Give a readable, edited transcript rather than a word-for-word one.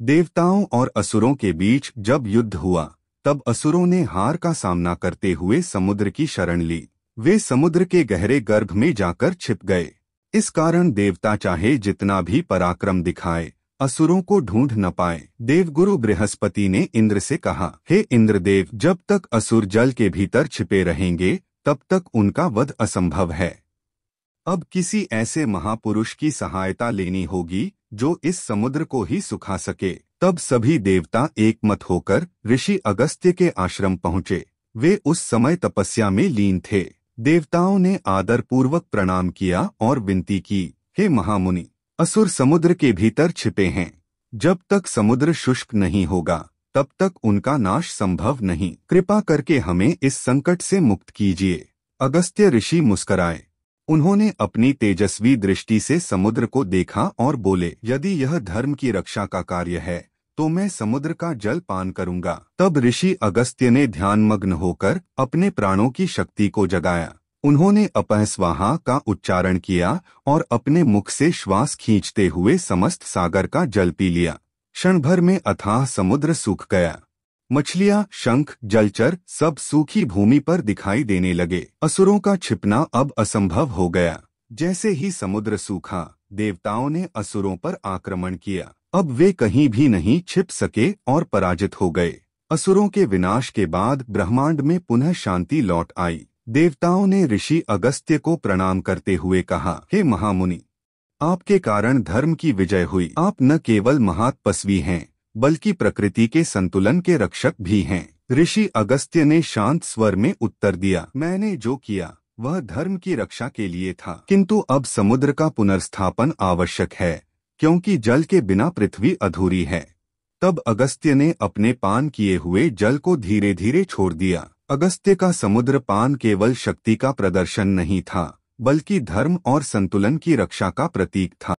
देवताओं और असुरों के बीच जब युद्ध हुआ, तब असुरों ने हार का सामना करते हुए समुद्र की शरण ली। वे समुद्र के गहरे गर्भ में जाकर छिप गए। इस कारण देवता चाहे जितना भी पराक्रम दिखाए, असुरों को ढूंढ न पाए। देवगुरु बृहस्पति ने इंद्र से कहा, हे इंद्रदेव, जब तक असुर जल के भीतर छिपे रहेंगे, तब तक उनका वध असंभव है। अब किसी ऐसे महापुरुष की सहायता लेनी होगी जो इस समुद्र को ही सुखा सके। तब सभी देवता एकमत होकर ऋषि अगस्त्य के आश्रम पहुँचे। वे उस समय तपस्या में लीन थे। देवताओं ने आदर पूर्वक प्रणाम किया और विनती की, हे महामुनि, असुर समुद्र के भीतर छिपे हैं। जब तक समुद्र शुष्क नहीं होगा, तब तक उनका नाश संभव नहीं। कृपा करके हमें इस संकट से मुक्त कीजिए। अगस्त्य ऋषि मुस्कराए। उन्होंने अपनी तेजस्वी दृष्टि से समुद्र को देखा और बोले, यदि यह धर्म की रक्षा का कार्य है, तो मैं समुद्र का जल पान करूंगा। तब ऋषि अगस्त्य ने ध्यानमग्न होकर अपने प्राणों की शक्ति को जगाया। उन्होंने अपः स्वाहा का उच्चारण किया और अपने मुख से श्वास खींचते हुए समस्त सागर का जल पी लिया। क्षण भर में अथाह समुद्र सूख गया। मछलियां, शंख, जलचर सब सूखी भूमि पर दिखाई देने लगे। असुरों का छिपना अब असंभव हो गया। जैसे ही समुद्र सूखा, देवताओं ने असुरों पर आक्रमण किया। अब वे कहीं भी नहीं छिप सके और पराजित हो गए। असुरों के विनाश के बाद ब्रह्मांड में पुनः शांति लौट आई। देवताओं ने ऋषि अगस्त्य को प्रणाम करते हुए कहा, हे महामुनि, आपके कारण धर्म की विजय हुई। आप न केवल महातपस्वी हैं, बल्कि प्रकृति के संतुलन के रक्षक भी हैं। ऋषि अगस्त्य ने शांत स्वर में उत्तर दिया, मैंने जो किया वह धर्म की रक्षा के लिए था, किंतु अब समुद्र का पुनर्स्थापन आवश्यक है, क्योंकि जल के बिना पृथ्वी अधूरी है। तब अगस्त्य ने अपने पान किए हुए जल को धीरे धीरे छोड़ दिया। अगस्त्य का समुद्र पान केवल शक्ति का प्रदर्शन नहीं था, बल्कि धर्म और संतुलन की रक्षा का प्रतीक था।